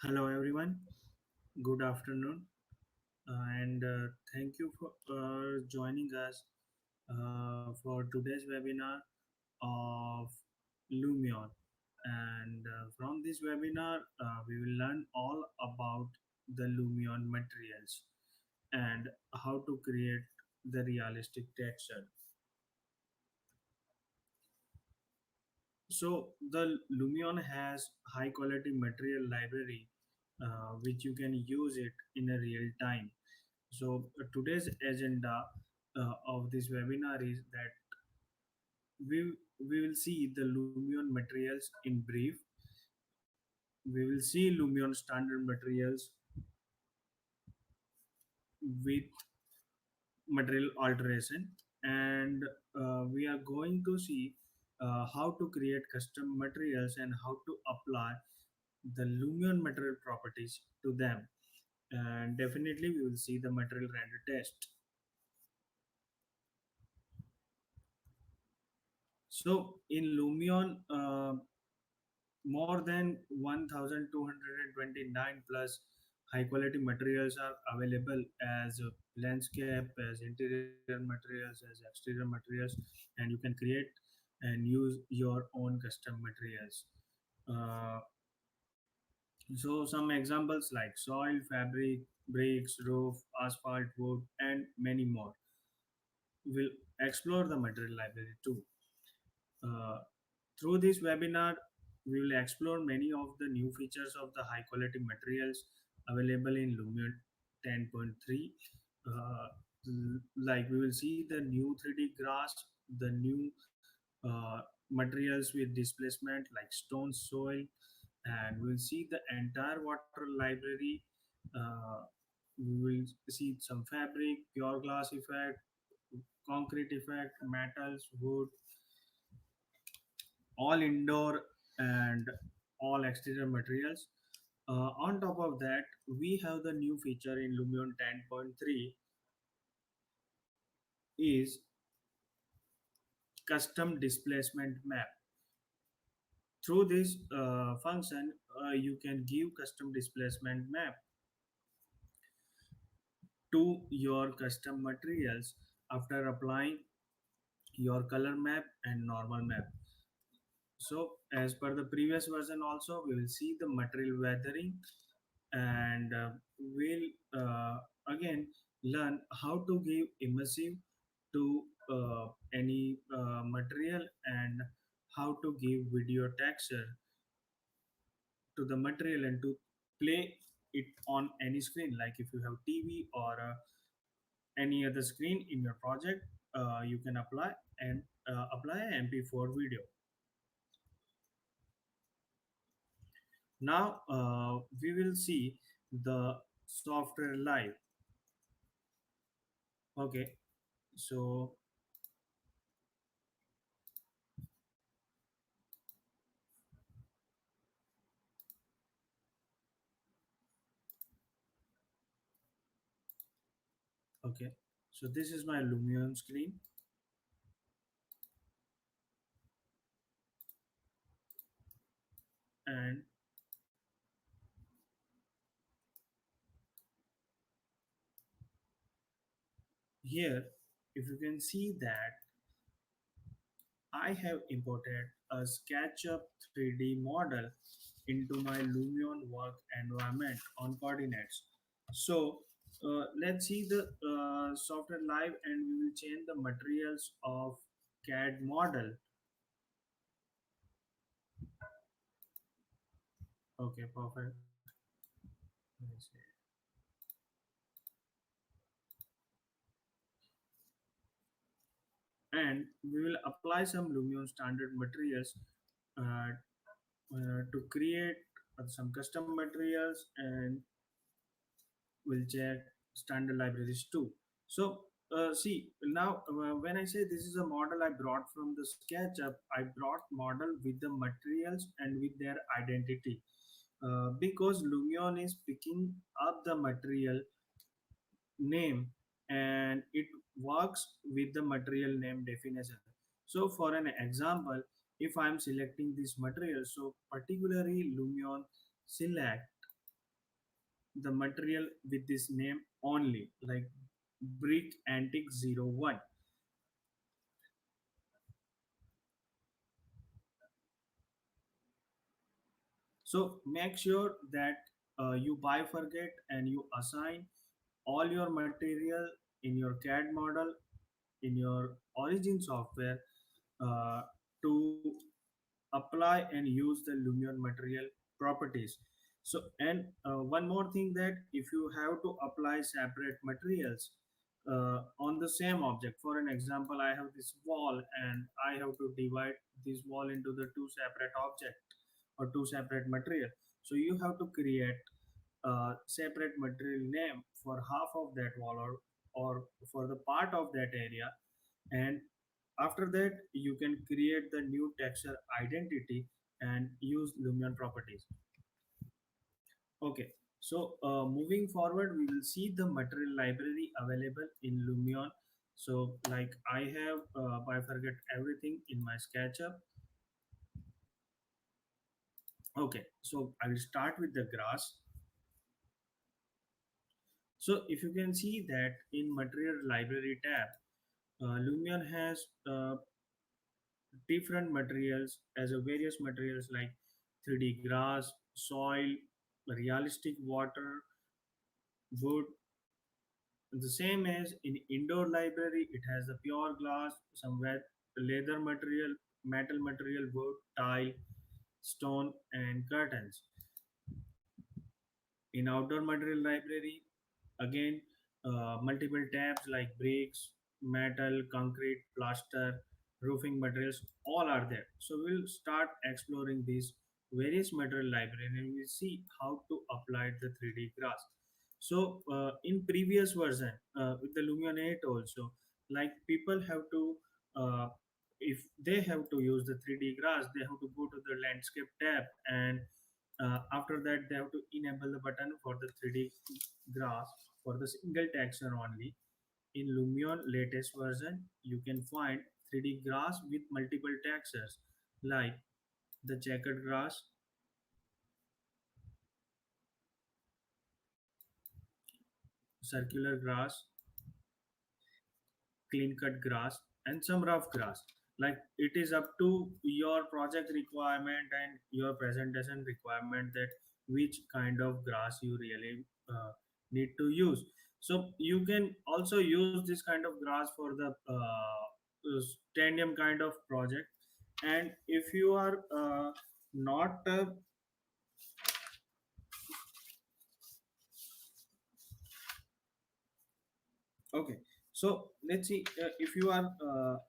Hello, everyone. Good afternoon, and thank you for joining us for today's webinar of Lumion. And from this webinar, we will learn all about the Lumion materials and how to create the realistic texture. So, the Lumion has high quality material library which you can use it in a real time. So today's agenda of this webinar is that we will see the Lumion materials in brief. We will see Lumion standard materials with material alteration, and we are going to see how to create custom materials and how to apply the Lumion material properties to them. And definitely, we will see the material render test. So in Lumion, more than 1229 plus high quality materials are available as landscape, as interior materials, as exterior materials, and you can create and use your own custom materials. Uh, so some examples like soil, fabric, bricks, roof, asphalt, wood, and many more. We'll explore the material library too. Uh, Through this webinar, we will explore many of the new features of the high quality materials available in Lumion 10.3. Uh, like we will see the new 3D grass, the new materials with displacement like stone, soil, and we'll see the entire water library. Uh, we will see some fabric, pure glass effect, concrete effect, metals, wood, all indoor and all exterior materials. On top of that, we have the new feature in Lumion 10.3 is custom displacement map. Through this function, you can give custom displacement map to your custom materials after applying your color map and normal map. So as per the previous version also, we will see the material weathering, and we'll again learn how to give immersive to any material, and how to give video texture to the material and to play it on any screen, like if you have TV or any other screen in your project. You can apply and apply an MP4 video. Now we will see the software live. Okay, so okay, so this is my Lumion screen, and here, if you can see that I have imported a SketchUp 3D model into my Lumion work environment on coordinates. So let's see the software live, and we will change the materials of CAD model. Okay, perfect. Let me see. And we will apply some Lumion standard materials uh, to create some custom materials, and we'll check standard libraries too. So see now, when I say this is a model I brought from the SketchUp, I brought model with the materials and with their identity, because Lumion is picking up the material name, and it works with the material name definition. So for an example, if I'm selecting this material, so particularly Lumion select, the material with this name only, like brick antique 01. So make sure that you bifurcate and you assign all your material in your CAD model, in your origin software, uh, to apply and use the Lumion material properties. So, and one more thing, that if you have to apply separate materials on the same object, for an example, I have this wall and I have to divide this wall into the two separate objects or two separate material. So you have to create a separate material name for half of that wall, or for the part of that area. And after that, you can create the new texture identity and use Lumion properties. Okay, so moving forward, we will see the material library available in Lumion. So like I have bifurcate everything in my SketchUp. Okay, so I will start with the grass. So if you can see that in material library tab, Lumion has different materials as a various materials like 3D grass, soil, realistic water, wood. The same as in indoor library, it has the pure glass, some leather material, metal material, wood, tile, stone, and curtains. In outdoor material library, again, multiple tabs like bricks, metal, concrete, plaster, roofing materials, all are there. So we'll start exploring these various material library and we'll see how to apply the 3D graphs. So in previous version with the Lumion 8 also, like people have to, uh, if they have to use the 3D graphs, they have to go to the landscape tab, and after that they have to enable the button for the 3D grass for the single texture only. In Lumion latest version, you can find 3D grass with multiple textures like the checkered grass, circular grass, clean cut grass, and some rough grass. Like it is up to your project requirement and your presentation requirement that which kind of grass you really need to use. So you can also use this kind of grass for the stadium kind of project. And if you are not okay, so let's see, if you are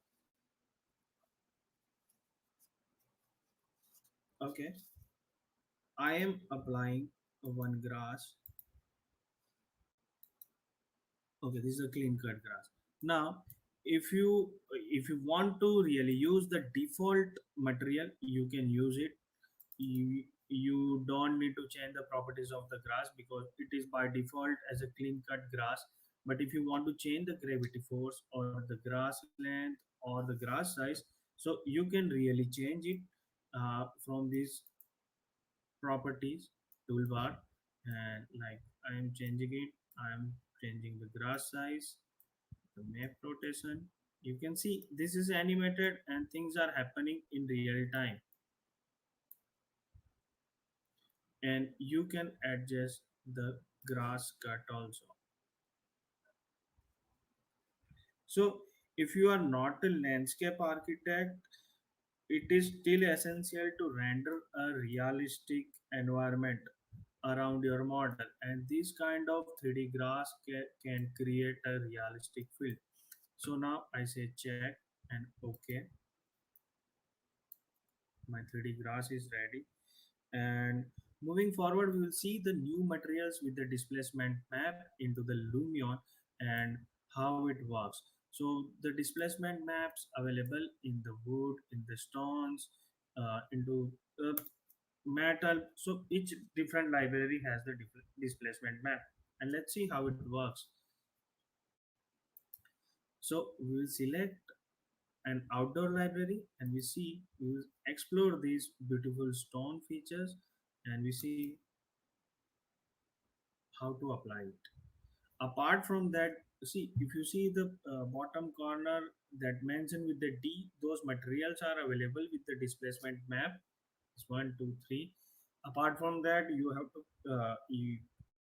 okay, I am applying one grass. Okay, this is a clean cut grass. Now, if you want to really use the default material, you can use it. You don't need to change the properties of the grass because it is by default as a clean cut grass. But if you want to change the gravity force or the grass length or the grass size, so you can really change it from these properties toolbar. And like I am changing it, I am changing the grass size, the map rotation. You can see this is animated and things are happening in real time, and you can adjust the grass cut also. So if you are not a landscape architect, it is still essential to render a realistic environment around your model, and this kind of 3D grass can create a realistic feel. So now I say check and okay, my 3D grass is ready. And moving forward, we will see the new materials with the displacement map into the Lumion and how it works. So the displacement maps available in the wood, in the stones, into metal. So each different library has the different displacement map. And let's see how it works. So we will select an outdoor library and we will explore these beautiful stone features, and we see how to apply it. Apart from that, see, if you see the bottom corner that mentioned with the D, those materials are available with the displacement map. It's one, two, three. Apart from that, you have to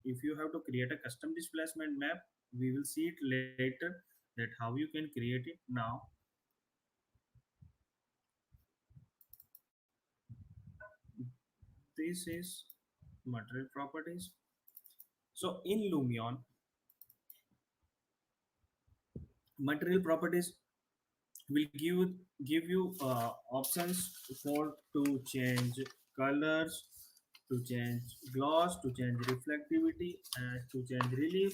if you have to create a custom displacement map, we will see it later that how you can create it. Now, this is material properties. So in Lumion, material properties will give you options for to change colors, to change gloss, to change reflectivity, and to change relief,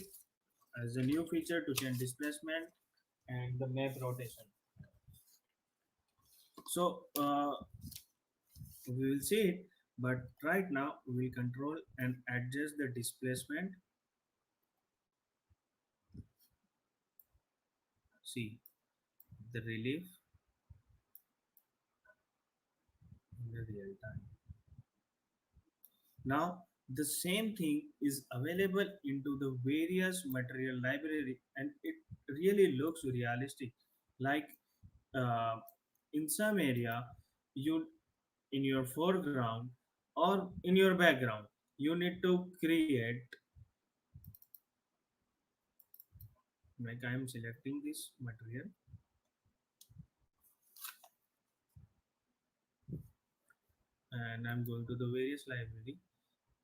as a new feature to change displacement and the map rotation. So we will see it, but right now we will control and adjust the displacement. See the relief in the real time. Now the same thing is available into the various material library, and it really looks realistic. Like uh, in some area, you in your foreground or in your background, you need to create, like I am selecting this material and I'm going to the various library,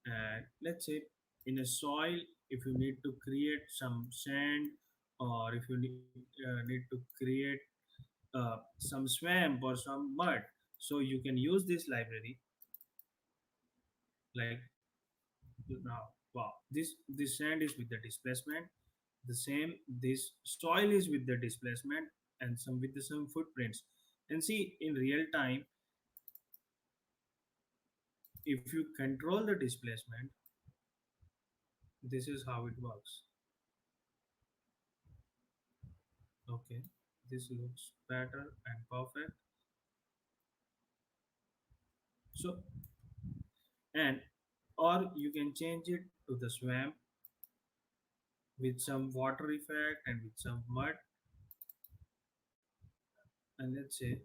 and let's say in a soil, if you need to create some sand, or if you need to create some swamp or some mud, so you can use this library. Like now, wow, this sand is with the displacement, the same this soil is with the displacement, and some with the some footprints. And see in real time, if you control the displacement, this is how it works. Okay, this looks better and perfect. So, and or you can change it to the swamp with some water effect and with some mud. And let's say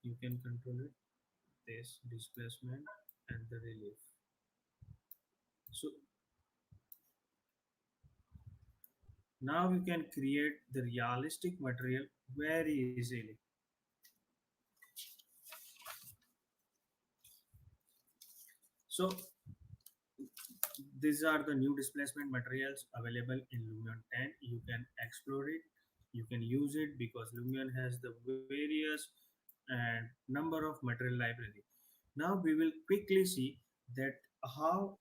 you can control it, this displacement and the relief. So now you can create the realistic material very easily. So these are the new displacement materials available in Lumion 10. You can explore it, you can use it, because Lumion has the various and number of material library. Now we will quickly see that how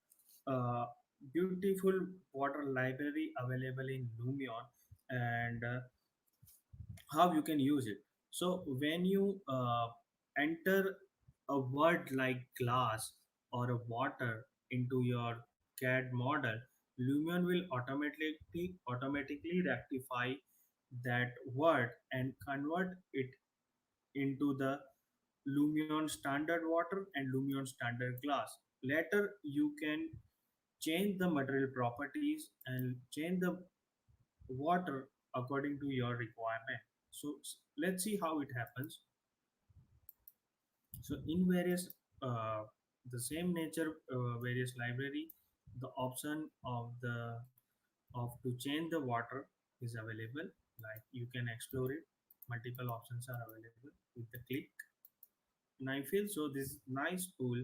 uh, beautiful water library available in Lumion, and how you can use it. So when you enter a word like glass or a water into your CAD model, Lumion will automatically rectify that word and convert it into the Lumion standard water and Lumion standard glass. Later, you can change the material properties and change the water according to your requirement. So let's see how it happens. So in various the same nature various library, the option of the of to change the water is available. Like you can explore it. Multiple options are available with the click. And I feel so this nice pool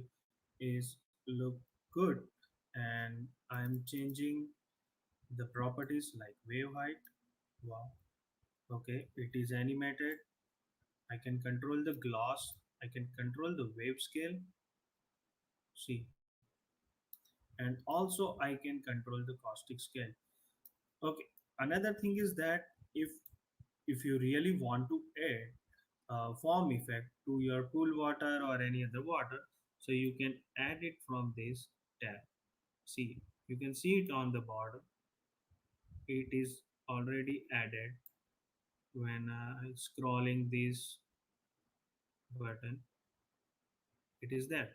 is look good, and I'm changing the properties like wave height. Wow. Okay, it is animated. I can control the gloss. I can control the wave scale. See, and also I can control the caustic scale. Okay, another thing is that if you really want to add foam effect to your pool water or any other water, so you can add it from this tab. See, you can see it on the border. It is already added. When scrolling this button, it is there.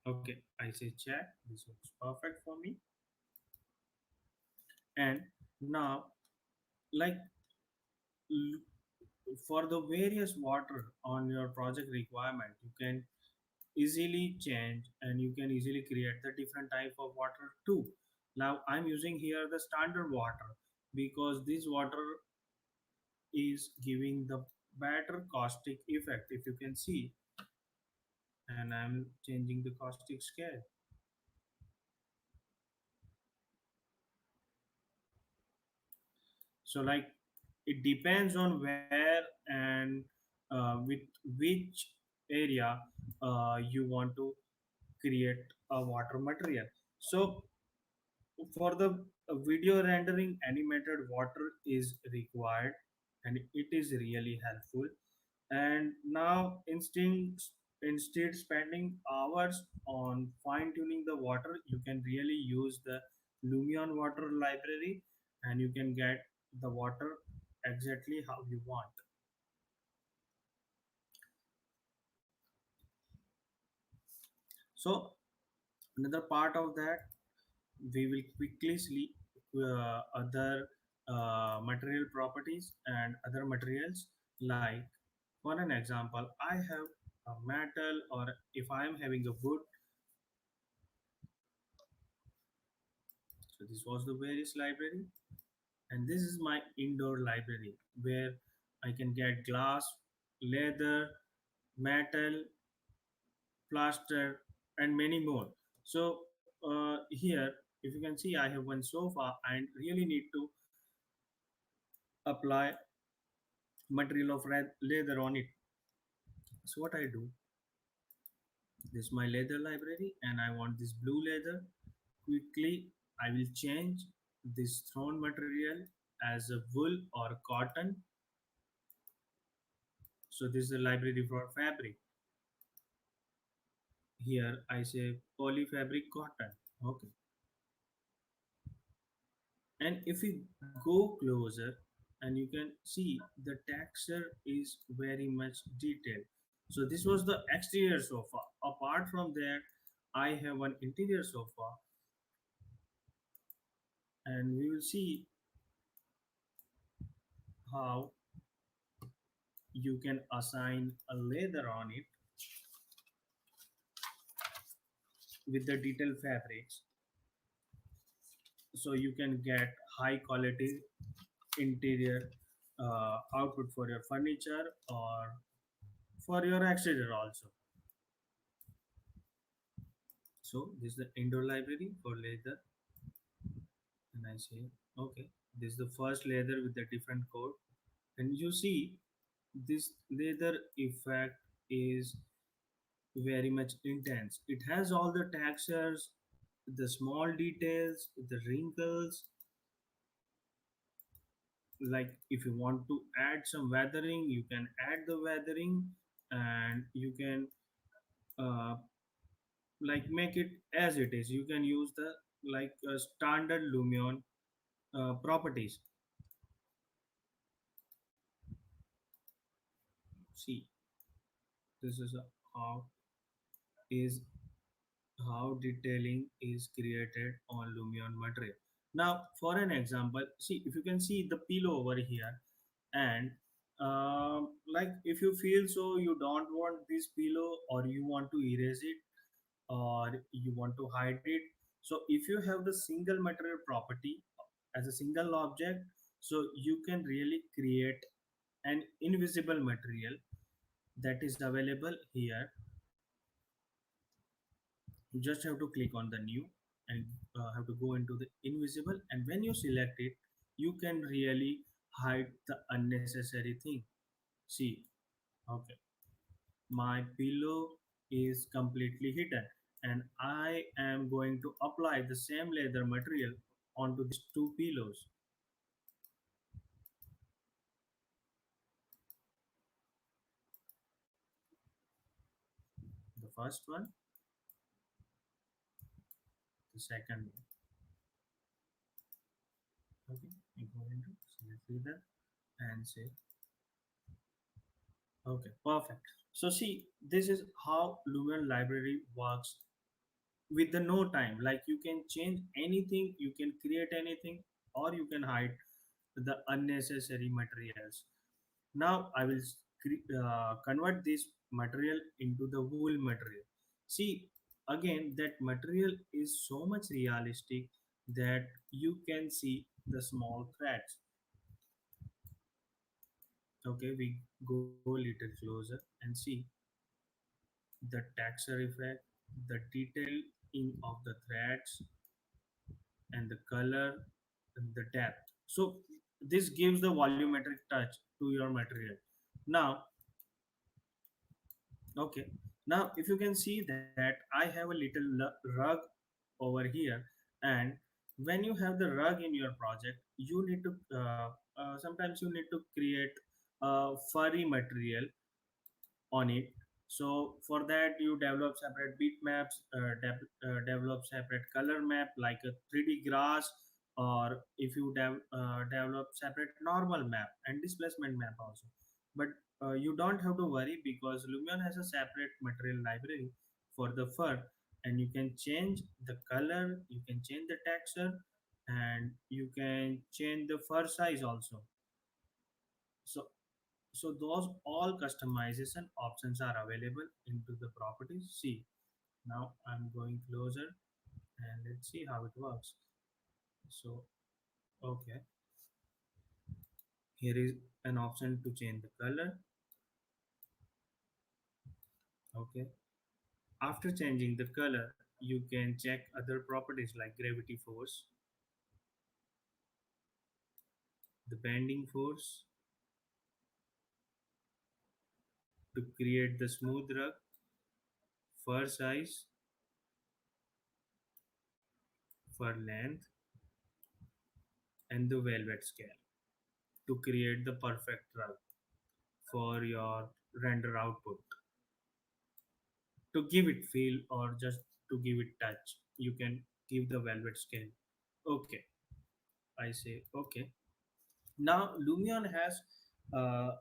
Okay, I say check. This looks perfect for me. And now, like, for the various water on your project requirement, you can easily change and you can easily create the different type of water too. Now I'm using here the standard water because this water is giving the better caustic effect, if you can see. And I'm changing the caustic scale. So like, it depends on where and with which area you want to create a water material. So for the video rendering, animated water is required, and it is really helpful. And now instead spending hours on fine tuning the water, you can really use the Lumion water library, and you can get the water exactly how you want. So another part of that, we will quickly see other material properties and other materials. Like, for an example, I have a metal, or if I am having a wood. So this was the various library, and this is my indoor library where I can get glass, leather, metal, plaster, and many more. So here, if you can see, I have one sofa and really need to apply material of leather on it. So what I do, this is my leather library, and I want this blue leather. Quickly, I will change this thrown material as a wool or cotton. So this is a library for fabric. Here I say polyfabric cotton. Okay. And if we go closer, and you can see the texture is very much detailed. So this was the exterior sofa. Apart from that, I have one interior sofa, and we will see how you can assign a leather on it with the detailed fabrics, so you can get high quality interior output for your furniture or for your exterior also. So this is the indoor library for leather, and I say okay, this is the first leather with the different code. And you see this leather effect is very much intense. It has all the textures, the small details, the wrinkles. Like, if you want to add some weathering, you can add the weathering, and you can uh, like make it as it is. You can use the like standard Lumion properties. See, this is how is how detailing is created on Lumion material. Now, for an example, see, if you can see the pillow over here, and like, if you feel so you don't want this pillow, or you want to erase it, or you want to hide it. So if you have the single material property as a single object, so you can really create an invisible material that is available here. You just have to click on the new, and have to go into the invisible, and when you select it, you can really hide the unnecessary thing. See, okay, my pillow is completely hidden, and I am going to apply the same leather material onto these two pillows. The first one, the second one. Okay, you go into select leather and say okay, perfect. So see, this is how Lumen library works with the no time. Like, you can change anything, you can create anything. or you can hide the unnecessary materials. Now I will convert this material into the wool material. See, again, that material is so much realistic that you can see the small threads. Okay, we go a little closer and see the texture effect, the detailing of the threads, and the color and the depth. So this gives the volumetric touch to your material. Now, okay, now if you can see that I have a little rug over here, and when you have the rug in your project, you need to sometimes you need to create a furry material on it. So for that you develop separate bitmaps, develop separate color map like a 3D grass, or if you develop separate normal map and displacement map also. But you don't have to worry because Lumion has a separate material library for the fur, and you can change the color, you can change the texture, and you can change the fur size also. So so those all customization options are available into the properties. See, now I'm going closer and let's see how it works. So, okay, here is an option to change the color. Okay, after changing the color, you can check other properties like gravity force, the bending force to create the smooth rug, fur size, fur length, and the velvet scale to create the perfect rug for your render output. To give it feel or just to give it touch, you can give the velvet scale. Okay, I say okay. Now Lumion has uh,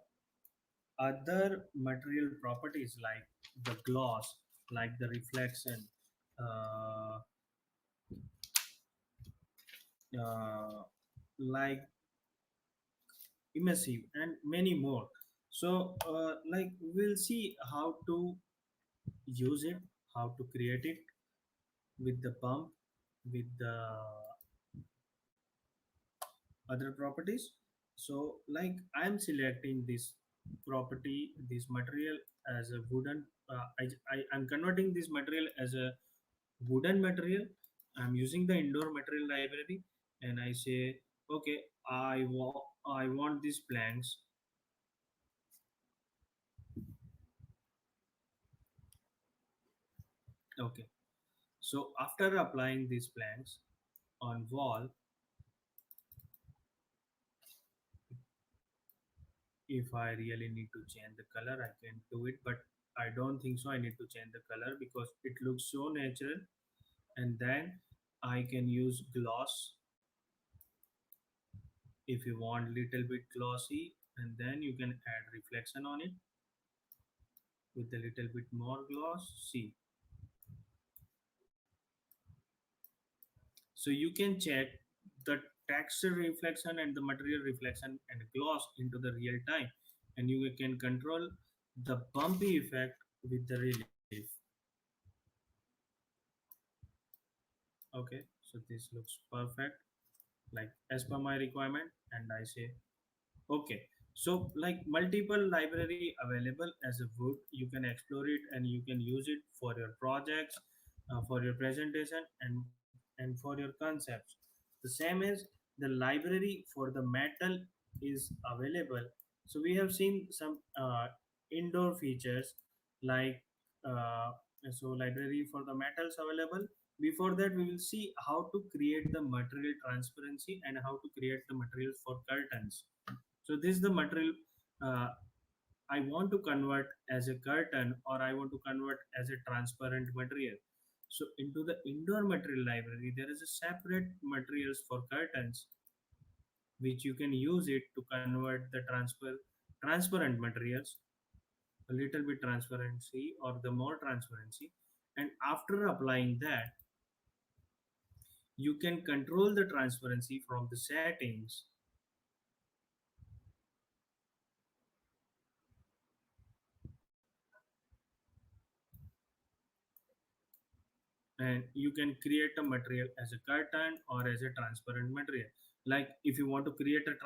other material properties like the gloss, like the reflection, uh, uh, like immersive, and many more. So like we'll see how to use it, how to create it with the pump, with the other properties. So like I'm selecting this property, this material as a wooden, I'm converting this material as a wooden material. I'm using the indoor material library, and I say okay, I want these planks. Okay, so after applying these planks on wall, if I really need to change the color, I can do it, but I don't think so I need to change the color because it looks so natural. And then I can use gloss if you want little bit glossy, and then you can add reflection on it with a little bit more gloss. See, so you can check the texture reflection and the material reflection and gloss into the real time, and you can control the bumpy effect with the relief. Okay, so this looks perfect, like as per my requirement, and I say okay. So like multiple library available as a wood, you can explore it and you can use it for your projects, for your presentation, and for your concepts. The same as the library for the metal is available. So we have seen some indoor features like uh, so library for the metals available. Before that, we will see how to create the material transparency and how to create the materials for curtains. So this is the material uh, I want to convert as a curtain, or I want to convert as a transparent material. So into the indoor material library, there is a separate materials for curtains, which you can use it to convert the transparent materials, a little bit transparency or the more transparency. And after applying that, You can control the transparency from the settings, and you can create a material as a curtain or as a transparent material. Like if you want to create a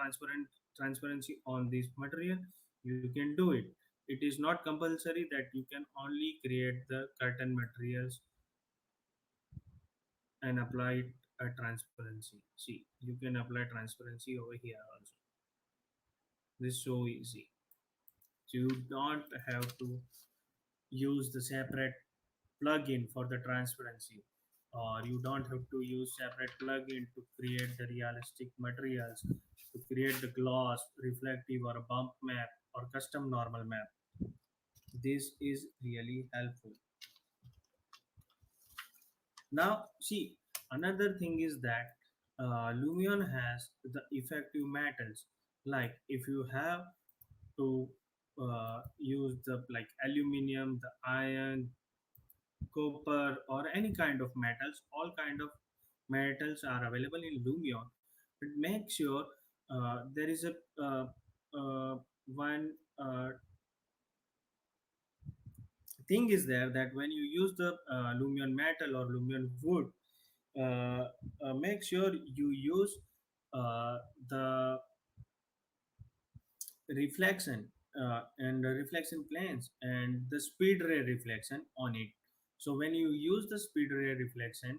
transparency on this material, you can do it. It is not compulsory that you can only create the curtain materials and apply it a transparency. See, you can apply transparency over here also. This is so easy. So you don't have to use the separate plugin for the transparency, or you don't have to use separate plugin to create the realistic materials, to create the gloss, reflective, or a bump map, or custom normal map. This is really helpful. Now see, another thing is that Lumion has the effective metals. Like if you have to use the like aluminum, the iron, copper, or any kind of metals, all kind of metals are available in Lumion. But make sure there is a one thing is there, that when you use the Lumion metal or Lumion wood, make sure you use the reflection and the reflection planes and the speed ray reflection on it. So when you use the speed ray reflection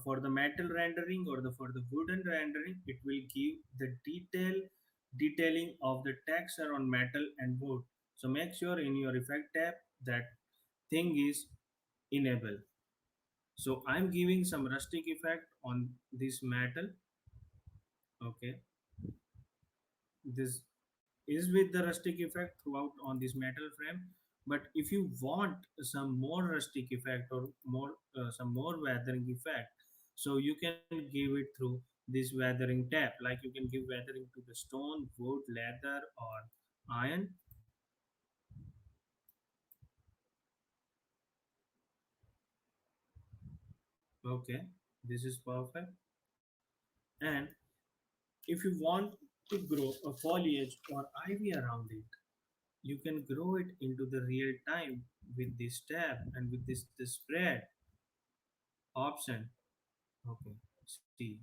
for the metal rendering or for the wooden rendering, it will give the detailing of the texture on metal and wood. So make sure in your effect tab that thing is enabled. So I'm giving some rustic effect on this metal. Okay, this is with the rustic effect throughout on this metal frame. But if you want some more rustic effect or more some more weathering effect, so you can give it through this weathering tab. Like you can give weathering to the stone, wood, leather, or iron. Okay, this is perfect. And if you want to grow a foliage or ivy around it, you can grow it into the real time with this tab and with this spread option. Okay, see,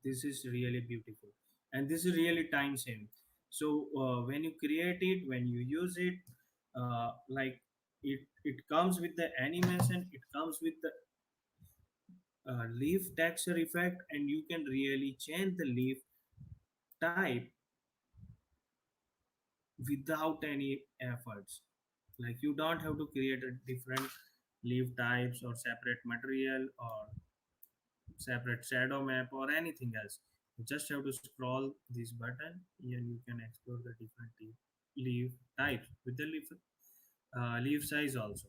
this is really beautiful, and this is really time saving. So when you create it, when you use it, like it comes with the animation, it comes with the leaf texture effect, and you can really change the leaf type without any efforts. Like you don't have to create a different leaf types or separate material or separate shadow map or anything else. You just have to scroll this button and you can explore the different leaf types with the leaf size also.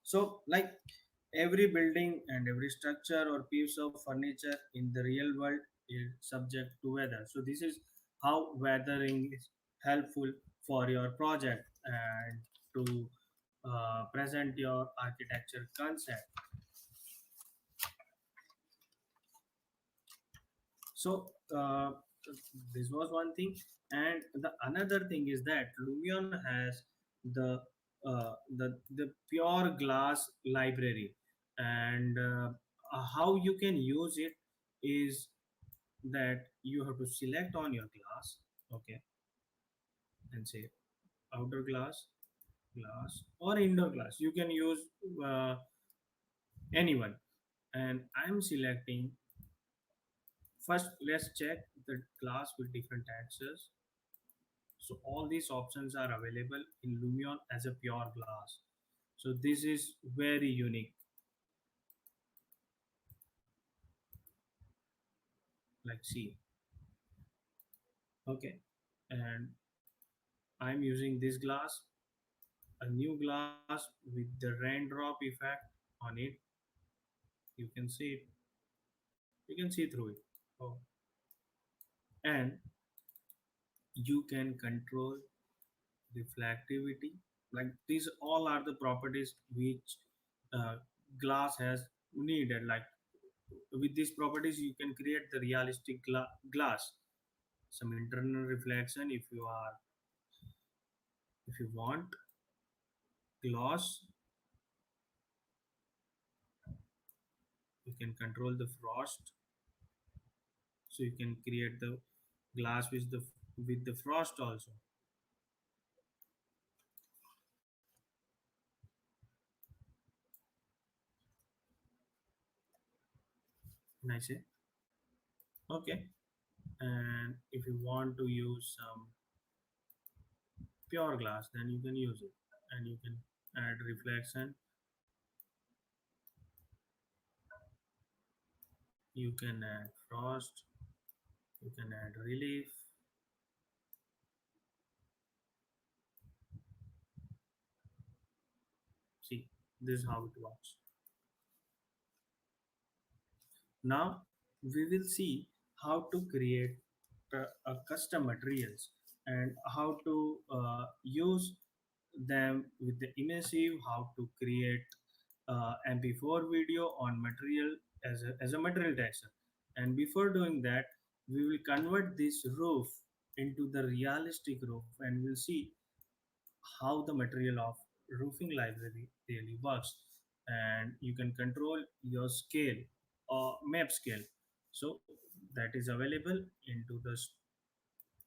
So like every building and every structure or piece of furniture in the real world is subject to weather. So this is how weathering is helpful for your project and to present your architecture concept. So this was one thing, and the another thing is that Lumion has the the pure glass library, and how you can use it is that you have to select on your glass, okay, and say outer glass, glass, or indoor glass. You can use uh, anyone, and I'm selecting. First, let's check the glass with different textures. So all these options are available in Lumion as a pure glass. So this is very unique. Like see, okay, and I'm using this glass, a new glass with the raindrop effect on it. You can see it. You can see through it. Oh, And you can control reflectivity. Like these all are the properties which uh, glass has needed. Like with these properties you can create the realistic glass. Some internal reflection, if you want gloss, you can control the frost, so you can create the glass with the frost also. And I say okay. And if you want to use some pure glass, then you can use it, and you can add reflection, you can add frost, you can add relief. See, this is how it works. Now we will see how to create custom materials and how to use them with the immersive, how to create MP4 video on material as a material texture. And before doing that, we will convert this roof into the realistic roof, and we'll see how the material of roofing library really works. And you can control your scale or map scale. So that is available into the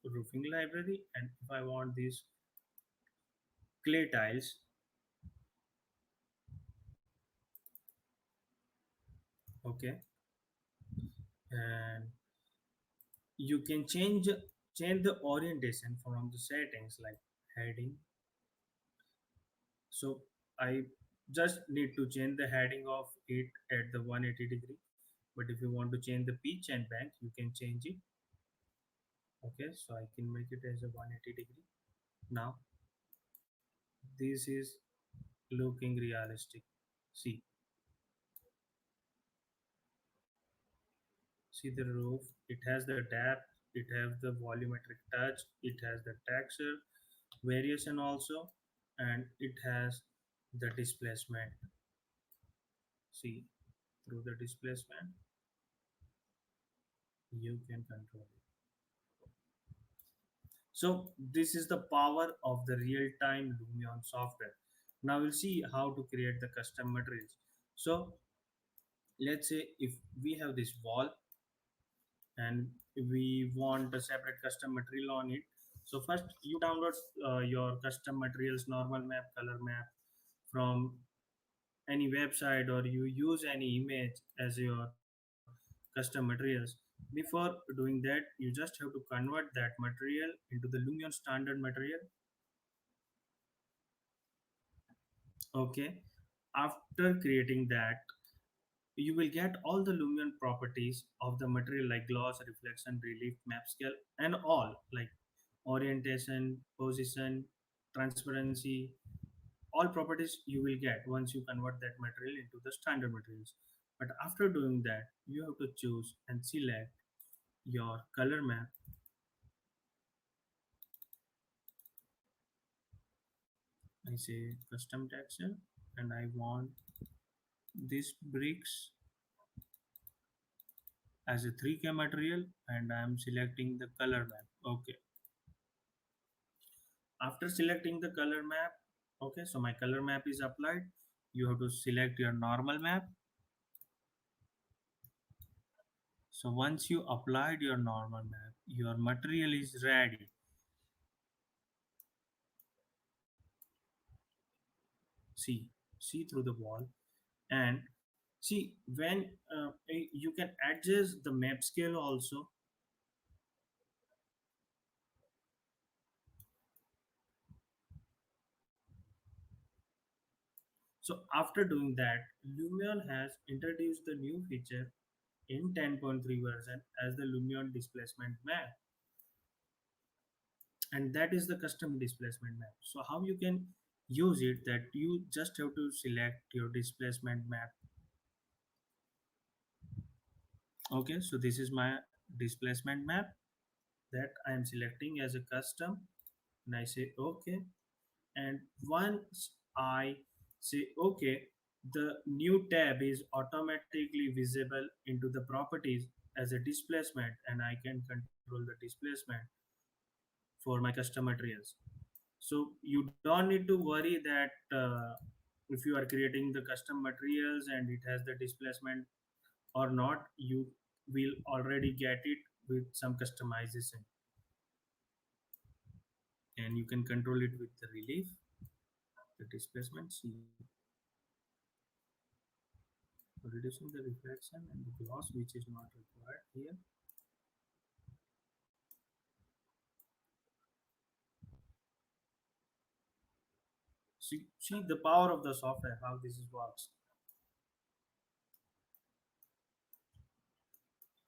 roofing library. And if I want these clay tiles, okay, and you can change the orientation from the settings like heading. So I just need to change the heading of it at the 180-degree. But if you want to change the pitch and bank, you can change it. Okay, so I can make it as a 180-degree. Now this is looking realistic. See, see the roof, it has the depth, it has the volumetric touch, it has the texture variation also, and it has the displacement. See, through the displacement you can control it. So this is the power of the real-time Lumion software. Now we'll see how to create the custom materials. So let's say if we have this wall and we want a separate custom material on it. So first you download your custom materials, normal map, color map from any website, or you use any image as your custom materials. Before doing that, you just have to convert that material into the Lumion standard material. Okay, after creating that, you will get all the Lumion properties of the material like gloss, reflection, relief, map scale, and all like orientation, position, transparency, all properties you will get once you convert that material into the standard materials. But after doing that, you have to choose and select your color map. I say custom texture, and I want this bricks as a 3K material, and I am selecting the color map. Okay, after selecting the color map, okay, so my color map is applied. You have to select your normal map. So once you applied your normal map, your material is ready. See, see through the wall, and see when you can adjust the map scale also. So after doing that, Lumion has introduced the new feature in 10.3 version as the Lumion displacement map, and that is the custom displacement map. So how you can use it, that you just have to select your displacement map. Okay, so this is my displacement map, that I am selecting as a custom, and I say okay. And once I say okay, the new tab is automatically visible into the properties as a displacement, and I can control the displacement for my custom materials. So you don't need to worry that if you are creating the custom materials and it has the displacement or not, you will already get it with some customization, and you can control it with the relief, the displacement. See, reducing the reflection and the gloss, which is not required here. See the power of the software, how this works.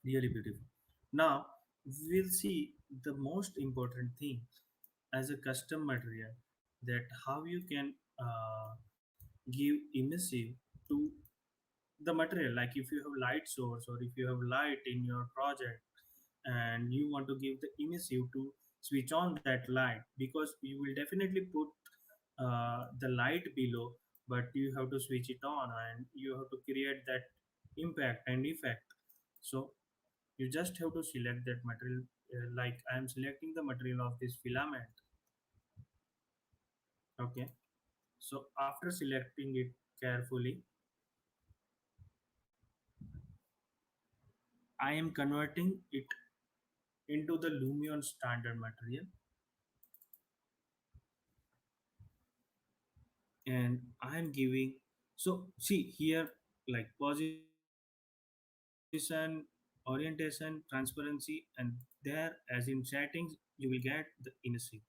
Really beautiful. Now we'll see the most important thing as a custom material, that how you can give emissive to the material. Like if you have light source, or if you have light in your project and you want to give the emissive to switch on that light, because you will definitely put the light below, but you have to switch it on and you have to create that impact and effect. So you just have to select that material, like I am selecting the material of this filament. Okay, so after selecting it carefully, I am converting it into the Lumion standard material, and I am giving, so see here, like position, orientation, transparency, and there as in settings you will get the emissive.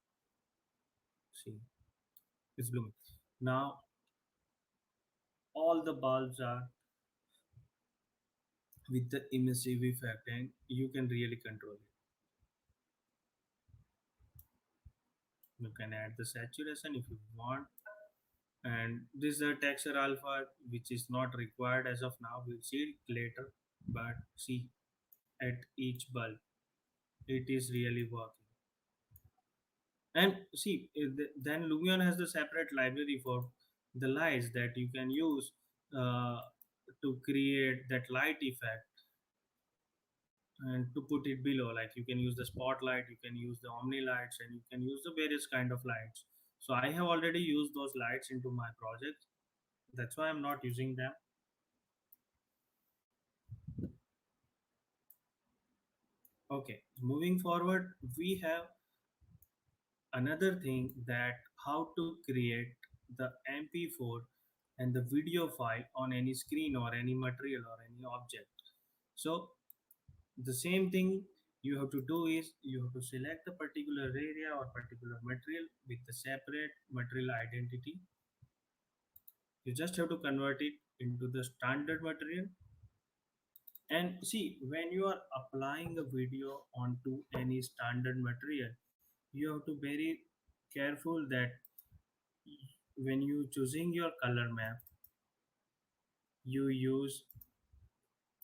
See, it's blooming. Now all the bulbs are with the emissive effect, and you can really control it. You can add the saturation if you want, and this is a texture alpha which is not required as of now, we'll see it later. But see, at each bulb it is really working. And see, then Lumion has the separate library for the lights that you can use uh, to create that light effect, and to put it below, like you can use the spotlight, you can use the omni lights, and you can use the various kind of lights. So I have already used those lights into my project, that's why I'm not using them. Okay, moving forward, we have another thing, that how to create the mp4 and the video file on any screen or any material or any object. So the same thing you have to do is, you have to select a particular area or particular material with the separate material identity. You just have to convert it into the standard material. And see, when you are applying a video onto any standard material, you have to very careful that when you choosing your color map, you use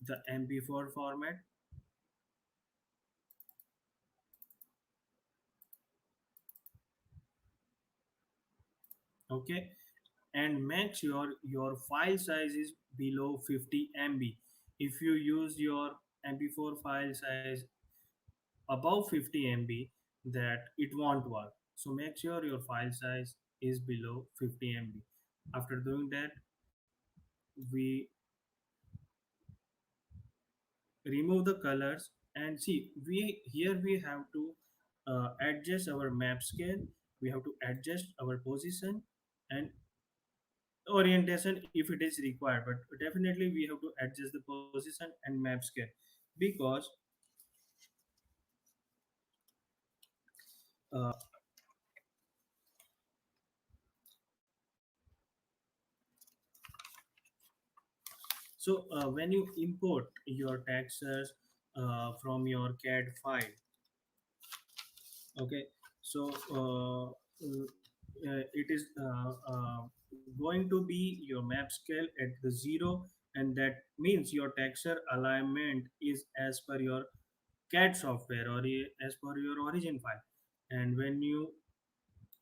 the mp4 format. Okay, and make sure your file size is below 50 MB. If you use your mp4 file size above 50 MB, that it won't work. So make sure your file size is below 50 MB. After doing that, we remove the colors, and see, we here we have to adjust our map scale, we have to adjust our position and orientation if it is required, but definitely we have to adjust the position and map scale, because uh, so when you import your textures from your CAD file. Okay, so it is going to be your map scale at the zero, and that means your texture alignment is as per your CAD software or as per your origin file. And when you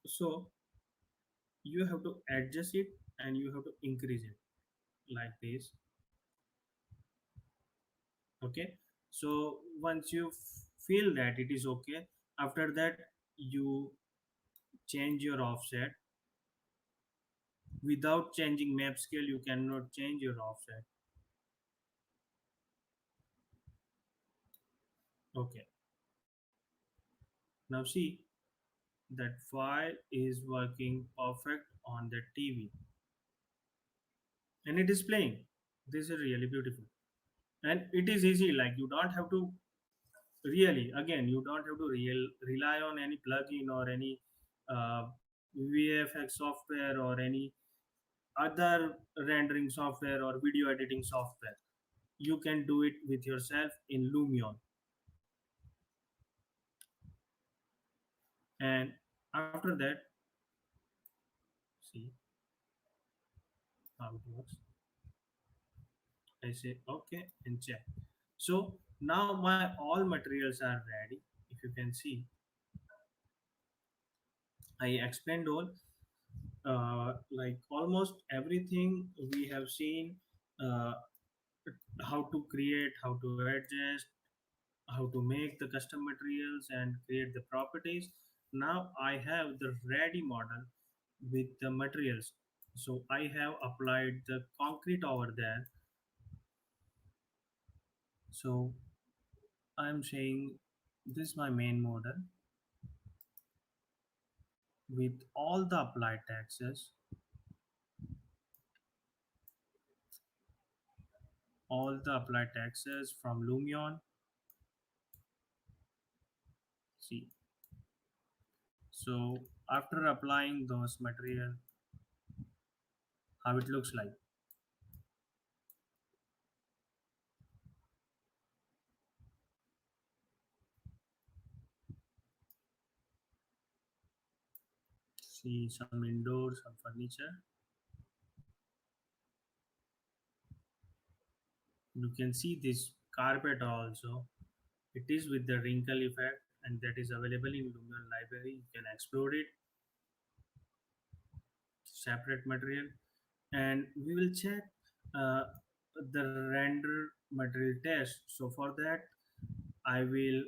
so you have to adjust it and you have to increase it like this. Okay, so once you feel that it is okay, after that you change your offset. Without changing map scale you cannot change your offset. Okay, now see that file is working perfect on the TV and it is playing. This is really beautiful and it is easy, like you don't have to really, again, you don't have to rely on any plugin or any uh, VFX software or any other rendering software or video editing software. You can do it with yourself in Lumion. And after that, see how it works. I say okay and check. So now my all materials are ready. If you can see, I explained all, like almost everything we have seen, uh, how to create, how to adjust, how to make the custom materials and create the properties. Now I have the ready model with the materials. So I have applied the concrete over there. So I'm saying this is my main model with all the applied taxes, all the applied taxes from Lumion. See, so after applying those material, how it looks like. See some indoors, some furniture. You can see this carpet also. It is with the wrinkle effect and that is available in Lumion library. You can explore it, separate material. And we will check uh, the render material test. So for that, I will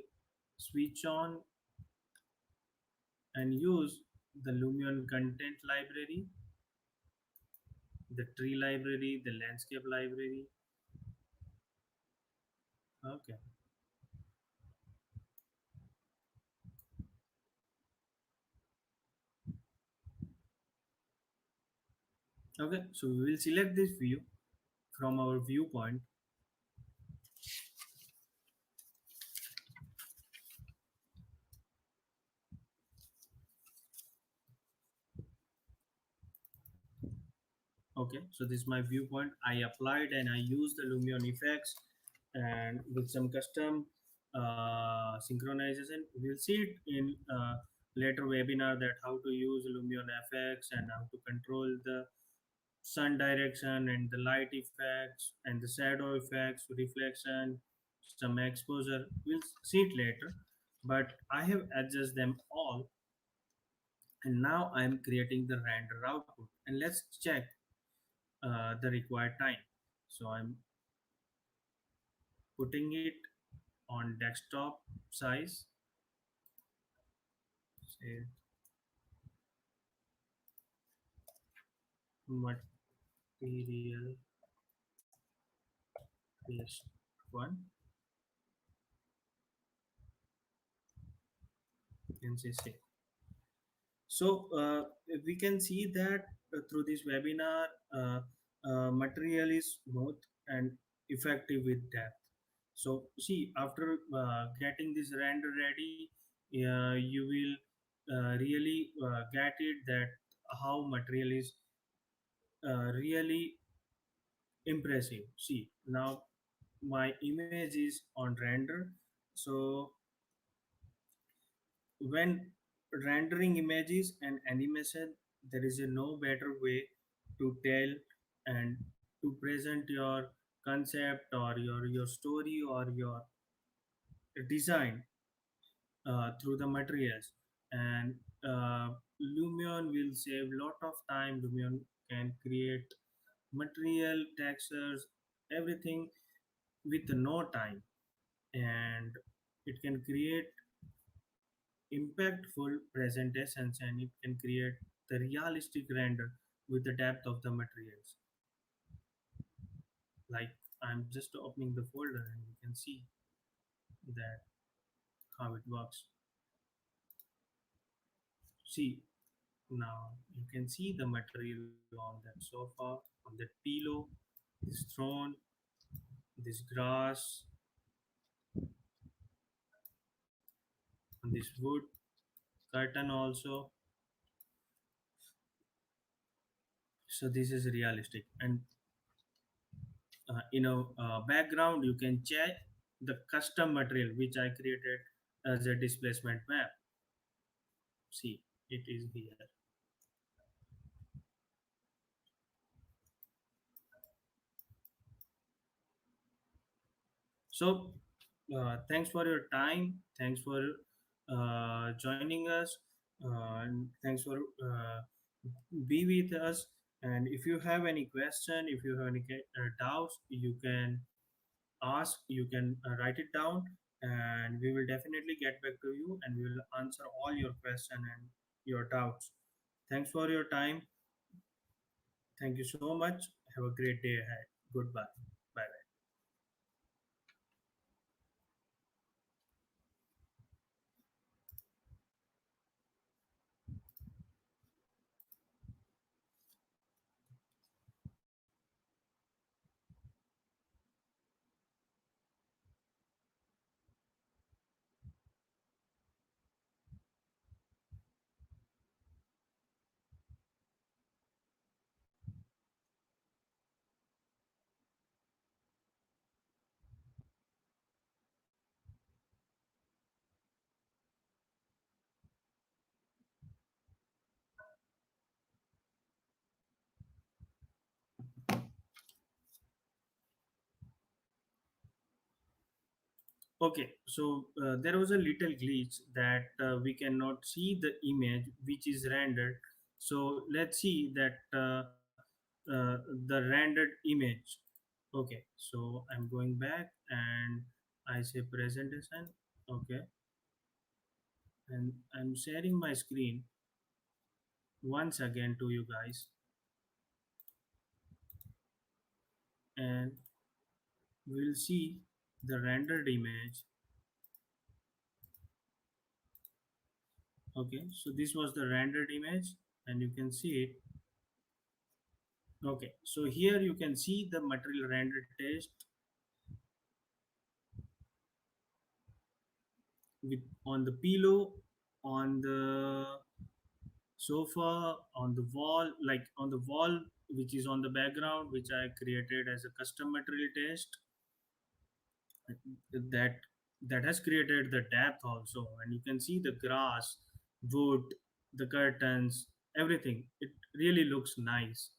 switch on and use the Lumion content library, the tree library, the landscape library. Okay. Okay. So we will select this view from our viewpoint. Okay. So this is my viewpoint. I applied and I used the Lumion effects and with some custom synchronization. We'll see it in later webinar that how to use Lumion FX and how to control the sun direction and the light effects and the shadow effects, reflection, some exposure. We'll see it later. But I have adjusted them all and now I'm creating the render output. And let's check the required time. So I'm putting it on desktop size. Say material is one and say save. So we can see that through this webinar, material is smooth and effective with depth. So see, after getting this render ready, you will really get it that how material is really impressive. See, now my image is on render. So when rendering images and animation, there is a no better way to tell and to present your concept or your story or your design through the materials. And Lumion will save lot of time. Lumion can create material, textures, everything with no time. And it can create impactful presentations, and it can create the realistic render with the depth of the materials. Like, I'm just opening the folder and you can see that how it works. See, now you can see the material on that sofa, on that pillow, this throne, this grass, on this wood curtain also. So this is realistic. And background, you can check the custom material which I created as a displacement map. See, it is here. So thanks for your time. Thanks for joining us. And thanks for be with us. And if you have any question, if you have any doubts, you can ask. You can write it down, and we will definitely get back to you, and we will answer all your question and your doubts. Thanks for your time. Thank you so much. Have a great day ahead. Goodbye. Bye. Okay, so there was a little glitch that we cannot see the image which is rendered. So let's see that the rendered image. Okay, so I'm going back and I say presentation. Okay, and I'm sharing my screen once again to you guys, and we'll see the rendered image. Okay, so this was the rendered image, and you can see it. Okay, so here you can see the material rendered test with on the pillow, on the sofa, on the wall, like on the wall which is on the background, which I created as a custom material test. That that has created the depth also, and you can see the grass, wood, the curtains, everything. It really looks nice.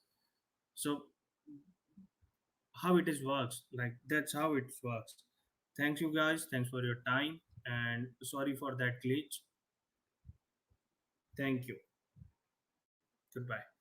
So how it is works, like that's how it works. Thank you guys, thanks for your time, and sorry for that glitch. Thank you. Goodbye.